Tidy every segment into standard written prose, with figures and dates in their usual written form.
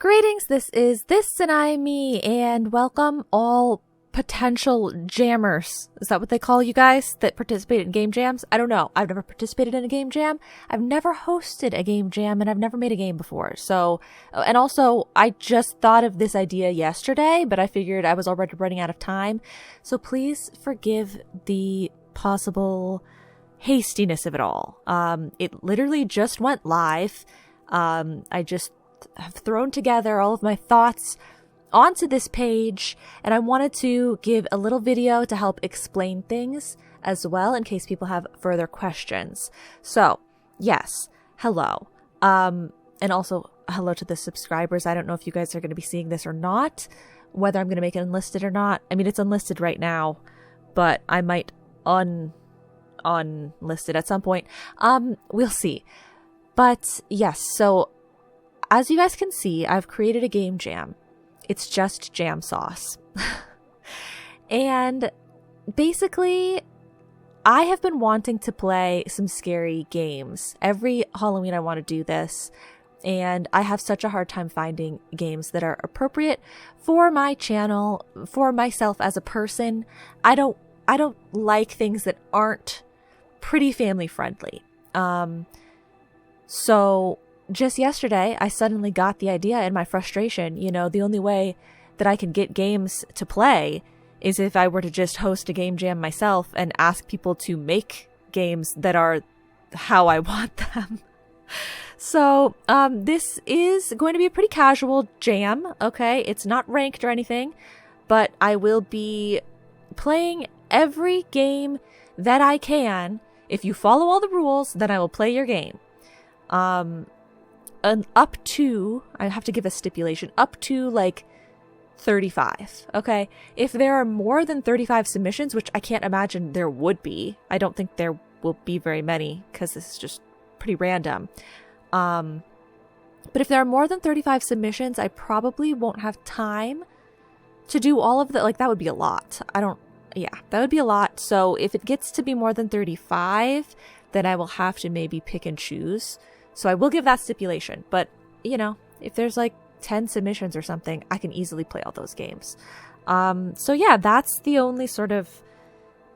Greetings, this is This and I Me, and welcome all potential jammers. Is that what they call you guys that participate in game jams? I don't know. I've never participated in a game jam. I've never hosted a game jam, and I've never made a game before. So, and also, I just thought of this idea yesterday, but I figured I was already running out of time. So please forgive the possible hastiness of it all. It literally just went live. I just have thrown together all of my thoughts onto this page, and I wanted to give a little video to help explain things as well in case people have further questions. So, yes, hello. And also hello to the subscribers. I don't know if you guys are going to be seeing this or not, whether I'm going to make it unlisted or not. I mean, it's unlisted right now, but I might unlist it at some point. We'll see. But yes, so as you guys can see, I've created a game jam. It's just jam sauce. And basically, I have been wanting to play some scary games. Every Halloween I want to do this, and I have such a hard time finding games that are appropriate for my channel, for myself as a person. I don't like things that aren't pretty family friendly. So just yesterday, I suddenly got the idea in my frustration, the only way that I can get games to play is if I were to just host a game jam myself and ask people to make games that are how I want them. So, this is going to be a pretty casual jam, okay? It's not ranked or anything, but I will be playing every game that I can. If you follow all the rules, then I will play your game. And up to, I have to give a stipulation, up to like 35, okay? If there are more than 35 submissions, which I can't imagine there would be, I don't think there will be very many because this is just pretty random. But if there are more than 35 submissions, I probably won't have time to do all of that. Like, that would be a lot. That would be a lot. So if it gets to be more than 35, then I will have to maybe pick and choose. So I will give that stipulation, but if there's like 10 submissions or something, I can easily play all those games. So yeah, that's the only sort of,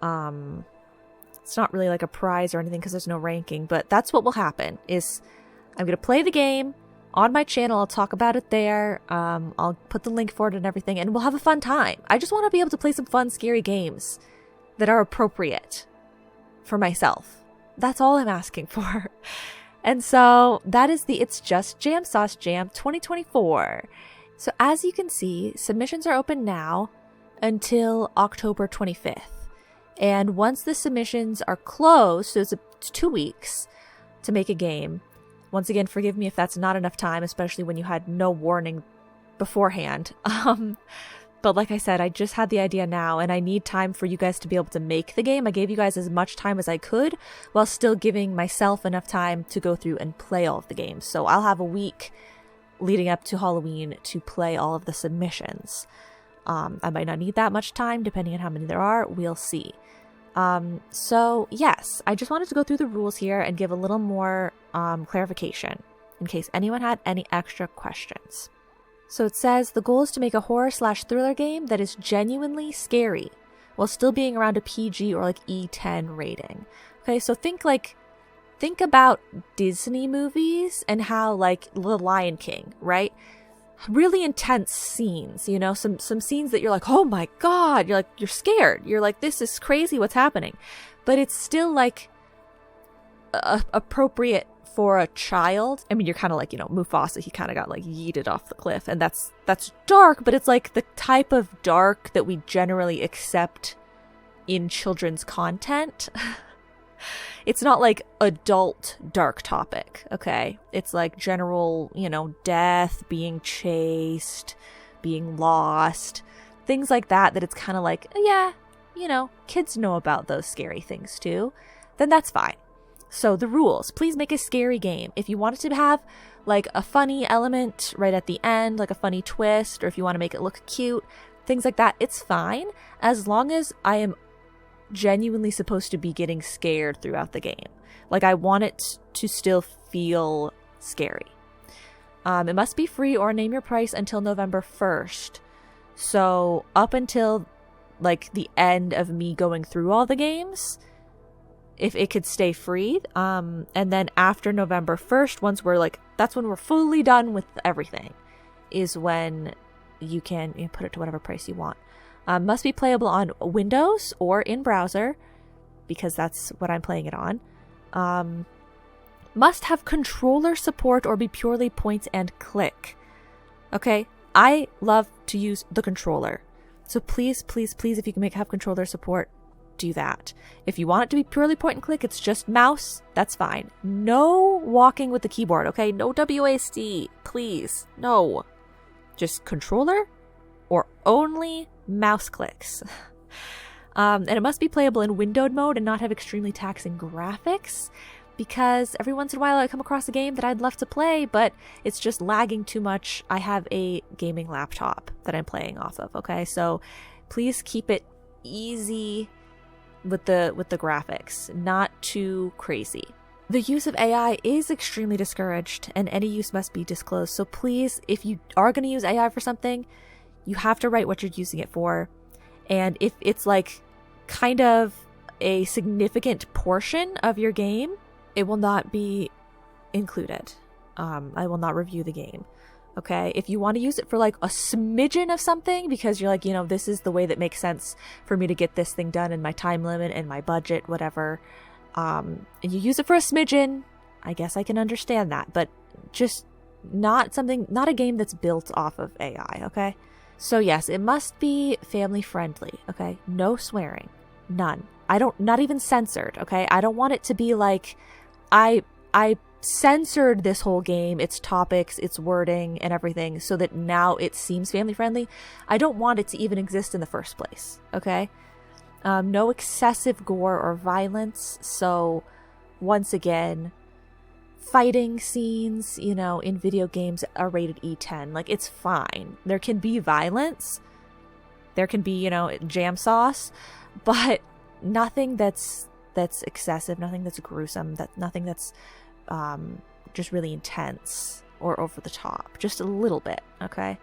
it's not really like a prize or anything because there's no ranking, but that's what will happen is I'm going to play the game on my channel. I'll talk about it there. I'll put the link for it and everything, and we'll have a fun time. I just want to be able to play some fun, scary games that are appropriate for myself. That's all I'm asking for. And so that is the It's Just Jam Sauce Jam 2024. So as you can see, submissions are open now until October 25th. And once the submissions are closed, so it's 2 weeks to make a game. Once again, forgive me if that's not enough time, especially when you had no warning beforehand. But like I said, I just had the idea now, and I need time for you guys to be able to make the game. I gave you guys as much time as I could, while still giving myself enough time to go through and play all of the games. So I'll have a week leading up to Halloween to play all of the submissions. I might not need that much time, depending on how many there are. We'll see. So yes, I just wanted to go through the rules here and give a little more clarification in case anyone had any extra questions. So it says the goal is to make a horror/thriller game that is genuinely scary while still being around a PG or like E10 rating. Okay, so think about Disney movies and how like The Lion King, right? Really intense scenes, some scenes that you're like, oh my God, you're scared. You're like, this is crazy, what's happening? But it's still like appropriate for a child. I mean, you're kind of like, Mufasa, he kind of got like yeeted off the cliff, and that's dark, but it's like the type of dark that we generally accept in children's content. It's not like adult dark topic, okay? It's like general, death, being chased, being lost, things like that it's kind of like, yeah, kids know about those scary things too. Then that's fine. So the rules, please make a scary game. If you want it to have like a funny element right at the end, like a funny twist, or if you want to make it look cute, things like that, it's fine as long as I am genuinely supposed to be getting scared throughout the game. Like, I want it to still feel scary. It must be free or name your price until November 1st. So up until like the end of me going through all the games, if it could stay free. And then after November 1st, once we're like, that's when we're fully done with everything, is when you can put it to whatever price you want. Must be playable on Windows or in browser, because that's what I'm playing it on. Must have controller support or be purely points and click. Okay, I love to use the controller. So please, please, please, if you can have controller support, do that. If you want it to be purely point and click, it's just mouse, that's fine. No walking with the keyboard, okay? No WASD, please. No. Just controller or only mouse clicks. And it must be playable in windowed mode and not have extremely taxing graphics, because every once in a while I come across a game that I'd love to play, but it's just lagging too much. I have a gaming laptop that I'm playing off of, okay? So please keep it easy with the graphics, not too crazy. The use of AI is extremely discouraged, and any use must be disclosed. So please, if you are going to use AI for something, you have to write what you're using it for. And if it's like kind of a significant portion of your game, it will not be included. I will not review the game. Okay, if you want to use it for like a smidgen of something because you're like, this is the way that makes sense for me to get this thing done in my time limit and my budget, whatever, and you use it for a smidgen, I guess I can understand that, but just not a game that's built off of AI, okay? So yes, it must be family friendly, okay? No swearing, none. Not even censored, okay? I don't want it to be like, I censored this whole game, its topics, its wording, and everything, so that now it seems family friendly. I don't want it to even exist in the first place, okay? No excessive gore or violence. So once again, fighting scenes, in video games are rated E10. Like, it's fine. There can be violence. There can be, jam sauce, but nothing that's excessive, nothing that's gruesome, nothing that's just really intense or over the top. Just a little bit, okay?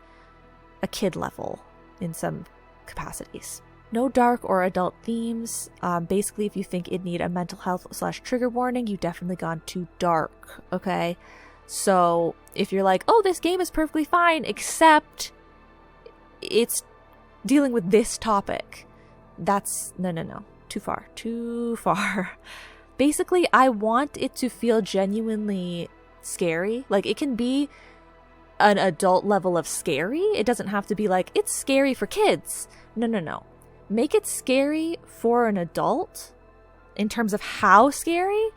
A kid level in some capacities. No dark or adult themes. Basically, if you think it'd need a mental health / trigger warning, you've definitely gone too dark, okay? So if you're like, oh, this game is perfectly fine, except it's dealing with this topic, that's no. Too far. Basically, I want it to feel genuinely scary. Like, it can be an adult level of scary. It doesn't have to be like, it's scary for kids. No. Make it scary for an adult in terms of how scary,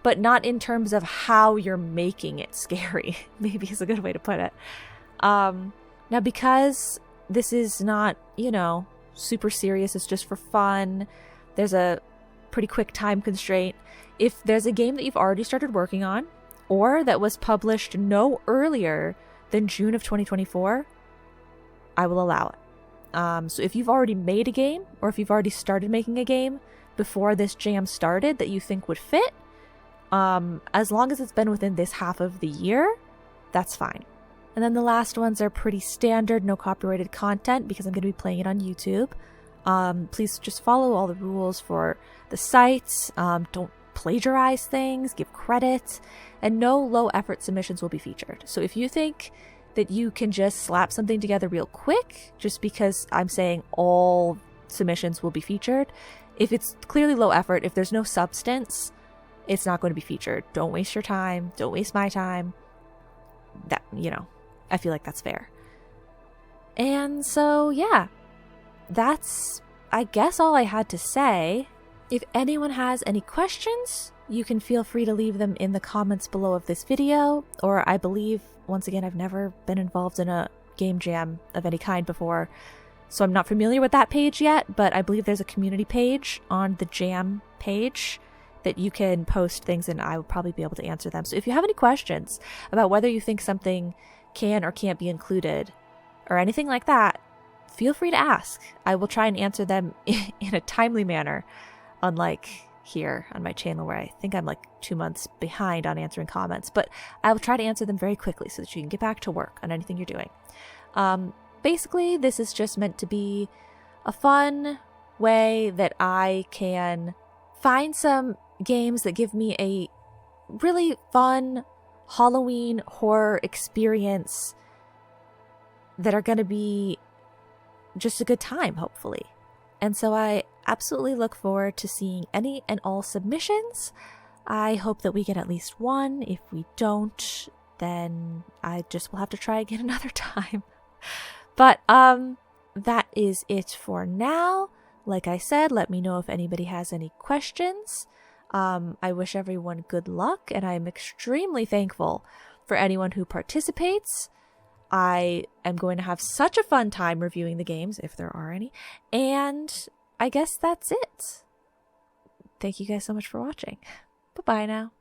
but not in terms of how you're making it scary. Maybe is a good way to put it. Now, because this is not, super serious, it's just for fun, there's a pretty quick time constraint. If there's a game that you've already started working on, or that was published no earlier than June of 2024, I will allow it. So if you've already made a game, or if you've already started making a game before this jam started that you think would fit, as long as it's been within this half of the year, that's fine. And then the last ones are pretty standard, no copyrighted content, because I'm going to be playing it on YouTube. Please just follow all the rules for the sites. Don't plagiarize things, give credit, and no low effort submissions will be featured. So if you think that you can just slap something together real quick, just because I'm saying all submissions will be featured, if it's clearly low effort, if there's no substance, it's not going to be featured. Don't waste your time. Don't waste my time. That, I feel like that's fair. And so, yeah. That's, I guess, all I had to say. If anyone has any questions, you can feel free to leave them in the comments below of this video, or I believe, once again, I've never been involved in a game jam of any kind before, so I'm not familiar with that page yet, but I believe there's a community page on the jam page that you can post things and I will probably be able to answer them. So if you have any questions about whether you think something can or can't be included, or anything like that, feel free to ask. I will try and answer them in a timely manner, unlike here on my channel where I think I'm like 2 months behind on answering comments, but I will try to answer them very quickly so that you can get back to work on anything you're doing. Basically, this is just meant to be a fun way that I can find some games that give me a really fun Halloween horror experience that are going to be just a good time, hopefully. And so I absolutely look forward to seeing any and all submissions. I hope that we get at least one. If we don't, then I just will have to try again another time. But that is it for now. Like I said, let me know if anybody has any questions. I wish everyone good luck, and I am extremely thankful for anyone who participates. I am going to have such a fun time reviewing the games, if there are any, and I guess that's it. Thank you guys so much for watching. Bye-bye now.